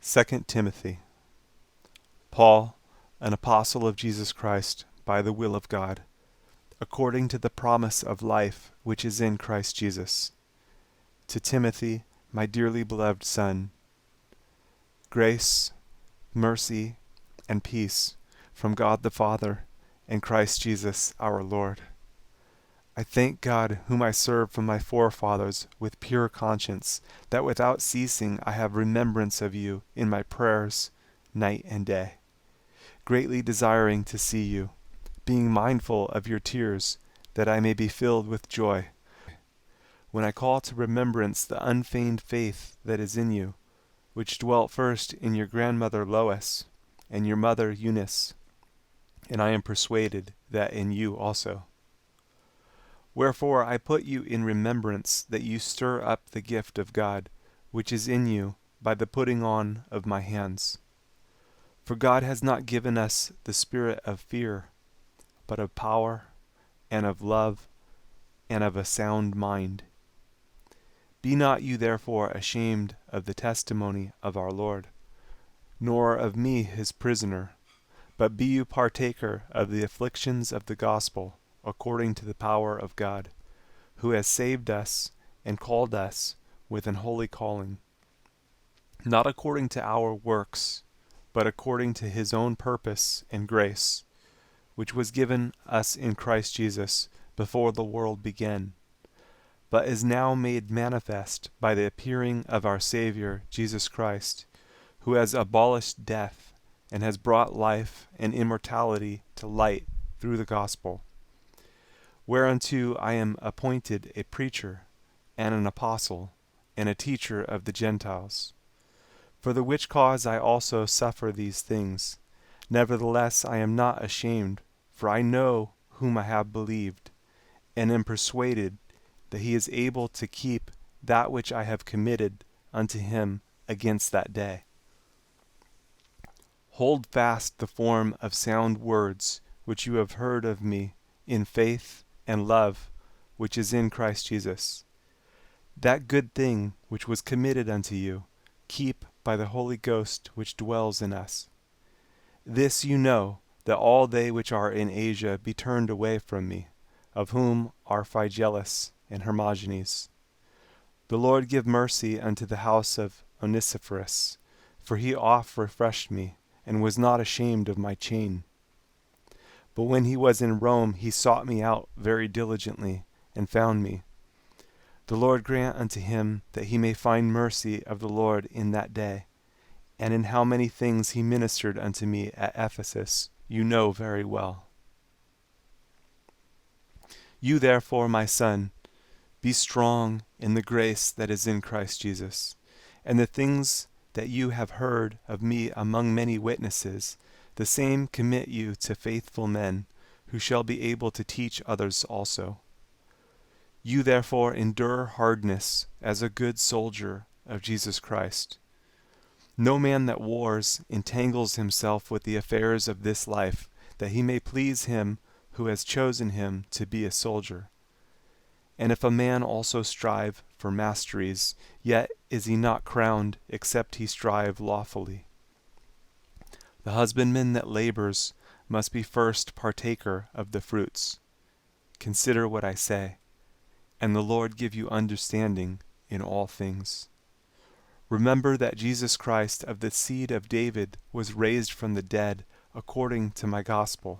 2 Timothy. Paul, an apostle of Jesus Christ, by the will of God, according to the promise of life which is in Christ Jesus. To Timothy, my dearly beloved son, grace, mercy, and peace from God the Father and Christ Jesus our Lord. I thank God, whom I serve from my forefathers with pure conscience, that without ceasing I have remembrance of you in my prayers night and day, greatly desiring to see you, being mindful of your tears, that I may be filled with joy, when I call to remembrance the unfeigned faith that is in you, which dwelt first in your grandmother Lois and your mother Eunice, and I am persuaded that in you also. Wherefore I put you in remembrance that you stir up the gift of God, which is in you by the putting on of my hands. For God has not given us the spirit of fear, but of power, and of love, and of a sound mind. Be not you therefore ashamed of the testimony of our Lord, nor of me his prisoner, but be you partaker of the afflictions of the gospel, according to the power of God, who has saved us and called us with an holy calling, not according to our works, but according to his own purpose and grace, which was given us in Christ Jesus before the world began, but is now made manifest by the appearing of our Savior Jesus Christ, who has abolished death and has brought life and immortality to light through the gospel, whereunto I am appointed a preacher, and an apostle, and a teacher of the Gentiles. For the which cause I also suffer these things. Nevertheless I am not ashamed, for I know whom I have believed, and am persuaded that he is able to keep that which I have committed unto him against that day. Hold fast the form of sound words which you have heard of me in faith and love which is in Christ Jesus. That good thing which was committed unto you, keep by the Holy Ghost which dwells in us. This you know, that all they which are in Asia be turned away from me, of whom are Phygellus and Hermogenes. The Lord give mercy unto the house of Onesiphorus, for he oft refreshed me, and was not ashamed of my chain. But when he was in Rome, he sought me out very diligently, and found me. The Lord grant unto him that he may find mercy of the Lord in that day. And in how many things he ministered unto me at Ephesus, you know very well. You therefore, my son, be strong in the grace that is in Christ Jesus, and the things that you have heard of me among many witnesses, the same commit you to faithful men, who shall be able to teach others also. You therefore endure hardness as a good soldier of Jesus Christ. No man that wars entangles himself with the affairs of this life, that he may please him who has chosen him to be a soldier. And if a man also strive for masteries, yet is he not crowned, except he strive lawfully. The husbandman that labors must be first partaker of the fruits. Consider what I say, and the Lord give you understanding in all things. Remember that Jesus Christ of the seed of David was raised from the dead according to my gospel,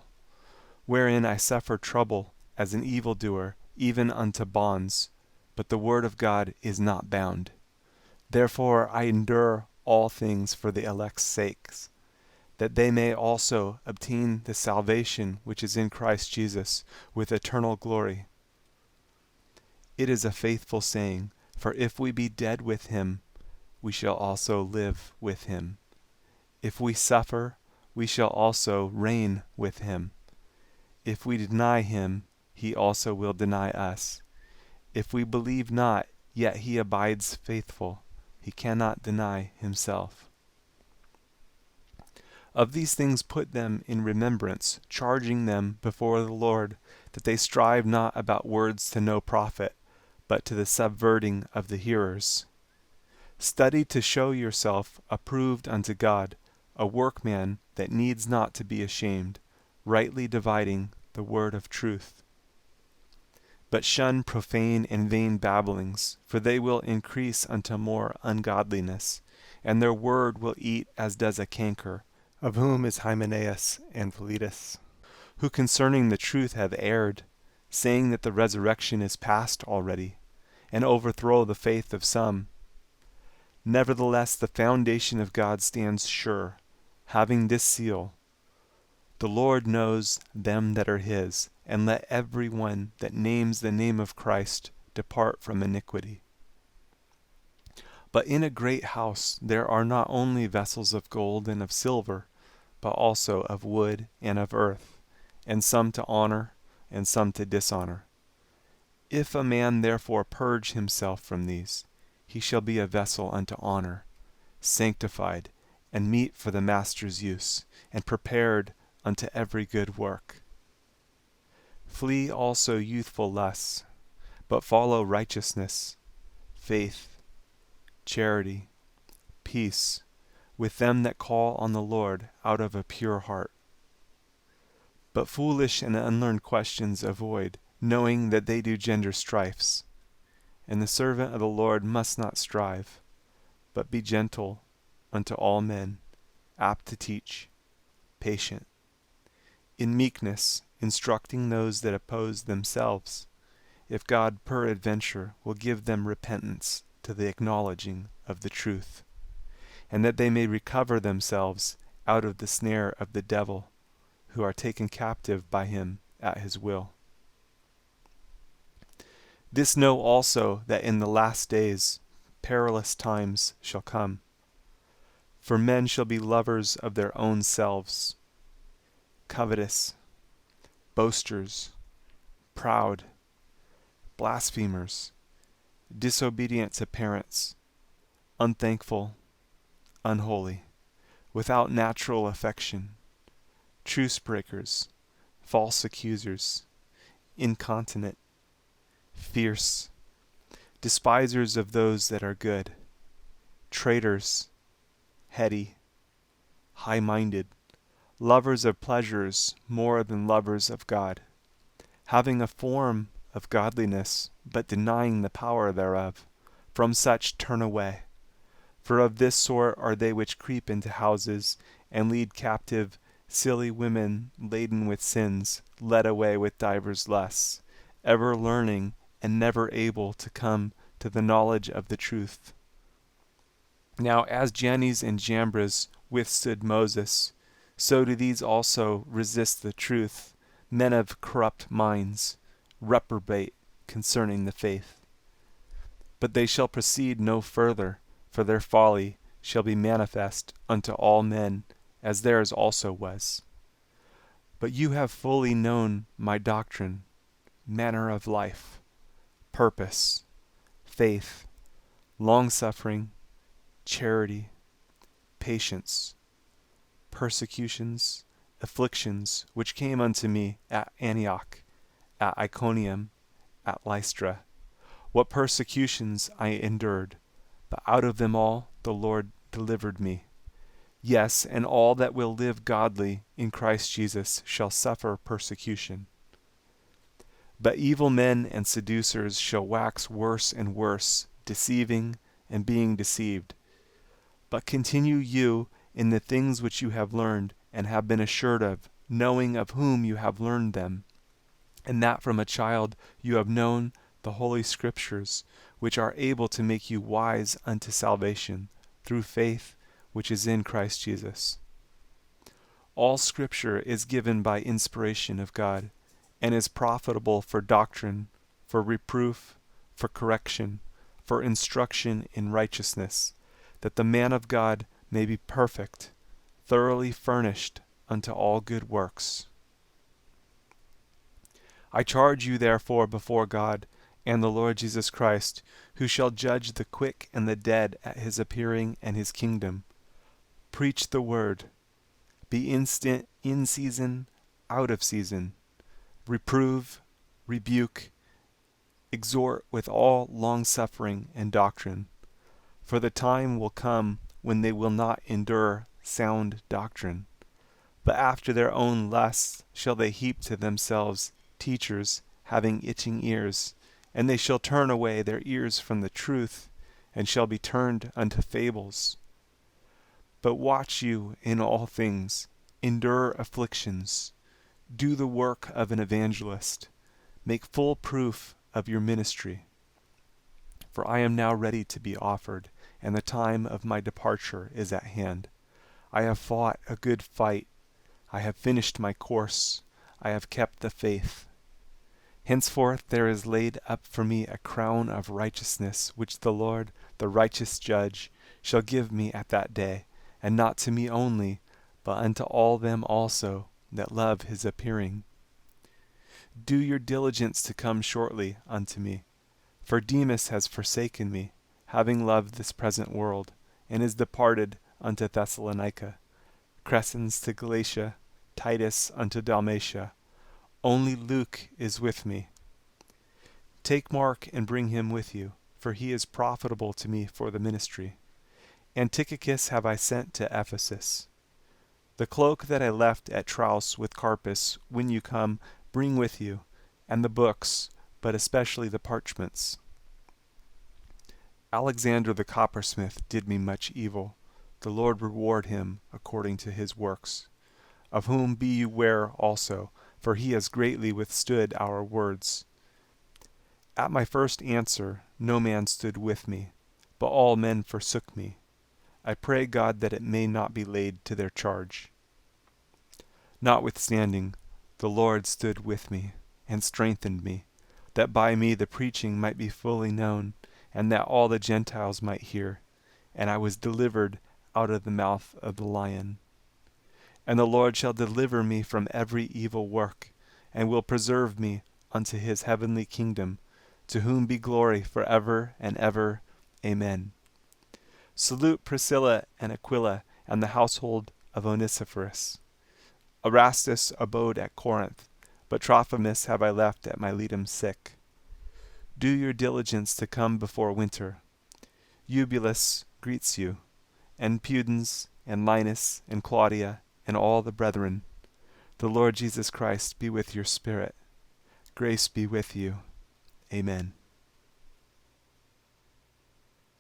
wherein I suffer trouble as an evildoer, even unto bonds, but the word of God is not bound. Therefore I endure all things for the elect's sakes, that they may also obtain the salvation which is in Christ Jesus with eternal glory. It is a faithful saying, for if we be dead with him, we shall also live with him. If we suffer, we shall also reign with him. If we deny him, he also will deny us. If we believe not, yet he abides faithful. He cannot deny himself. Of these things put them in remembrance, charging them before the Lord, that they strive not about words to no profit, but to the subverting of the hearers. Study to show yourself approved unto God, a workman that needs not to be ashamed, rightly dividing the word of truth. But shun profane and vain babblings, for they will increase unto more ungodliness, and their word will eat as does a canker, of whom is Hymenaeus and Philetus, who concerning the truth have erred, saying that the resurrection is past already, and overthrow the faith of some. Nevertheless the foundation of God stands sure, having this seal, The Lord knows them that are his, and let every one that names the name of Christ depart from iniquity. But in a great house there are not only vessels of gold and of silver, but also of wood and of earth, and some to honor, and some to dishonor. If a man therefore purge himself from these, he shall be a vessel unto honor, sanctified, and meet for the master's use, and prepared unto every good work. Flee also youthful lusts, but follow righteousness, faith, charity, peace, with them that call on the Lord out of a pure heart. But foolish and unlearned questions avoid, knowing that they do gender strifes. And the servant of the Lord must not strive, but be gentle unto all men, apt to teach, patient, in meekness instructing those that oppose themselves, if God peradventure will give them repentance to the acknowledging of the truth, and that they may recover themselves out of the snare of the devil, who are taken captive by him at his will. This know also, that in the last days perilous times shall come. For men shall be lovers of their own selves, covetous, boasters, proud, blasphemers, disobedient to parents, unthankful, unholy, without natural affection, truce breakers, false accusers, incontinent, fierce, despisers of those that are good, traitors, heady, high-minded, lovers of pleasures more than lovers of God, having a form of godliness, but denying the power thereof. From such turn away. For of this sort are they which creep into houses, and lead captive silly women laden with sins, led away with divers lusts, ever learning, and never able to come to the knowledge of the truth. Now as Jannes and Jambres withstood Moses, so do these also resist the truth, men of corrupt minds, reprobate concerning the faith. But they shall proceed no further, for their folly shall be manifest unto all men, as theirs also was. But you have fully known my doctrine, manner of life, purpose, faith, long-suffering, charity, patience, persecutions, afflictions, which came unto me at Antioch, at Iconium, at Lystra, what persecutions I endured, but out of them all the Lord delivered me. Yes, and all that will live godly in Christ Jesus shall suffer persecution. But evil men and seducers shall wax worse and worse, deceiving and being deceived. But continue you in the things which you have learned and have been assured of, knowing of whom you have learned them, and that from a child you have known the Holy Scriptures, which are able to make you wise unto salvation, through faith which is in Christ Jesus. All Scripture is given by inspiration of God, and is profitable for doctrine, for reproof, for correction, for instruction in righteousness, that the man of God may be perfect, thoroughly furnished unto all good works. I charge you therefore before God and the Lord Jesus Christ, who shall judge the quick and the dead at his appearing and his kingdom. Preach the word. Be instant in season, out of season. Reprove, rebuke, exhort with all longsuffering and doctrine. For the time will come when they will not endure sound doctrine, but after their own lusts shall they heap to themselves teachers having itching ears, and they shall turn away their ears from the truth, and shall be turned unto fables. But watch you in all things, endure afflictions, do the work of an evangelist, make full proof of your ministry. For I am now ready to be offered, and the time of my departure is at hand. I have fought a good fight, I have finished my course, I have kept the faith. Henceforth there is laid up for me a crown of righteousness, which the Lord, the righteous judge, shall give me at that day, and not to me only, but unto all them also that love his appearing. Do your diligence to come shortly unto me. For Demas has forsaken me, having loved this present world, and is departed unto Thessalonica. Crescens to Galatia, Titus unto Dalmatia. Only Luke is with me. Take Mark and bring him with you, for he is profitable to me for the ministry. And Tychicus have I sent to Ephesus. The cloak that I left at Troas with Carpus, when you come, bring with you, and the books, but especially the parchments. Alexander the coppersmith did me much evil. The Lord reward him according to his works. Of whom be you ware also, for he has greatly withstood our words. At my first answer no man stood with me, but all men forsook me. I pray God that it may not be laid to their charge. Notwithstanding, the Lord stood with me, and strengthened me, that by me the preaching might be fully known, and that all the Gentiles might hear. And I was delivered out of the mouth of the lion. And the Lord shall deliver me from every evil work, and will preserve me unto his heavenly kingdom, to whom be glory for ever and ever. Amen. Salute Priscilla and Aquila, and the household of Onesiphorus. Erastus abode at Corinth, but Trophimus have I left at Miletum sick. Do your diligence to come before winter. Eubulus greets you, and Pudens, and Linus, and Claudia, and all the brethren. The Lord Jesus Christ be with your spirit. Grace be with you. Amen.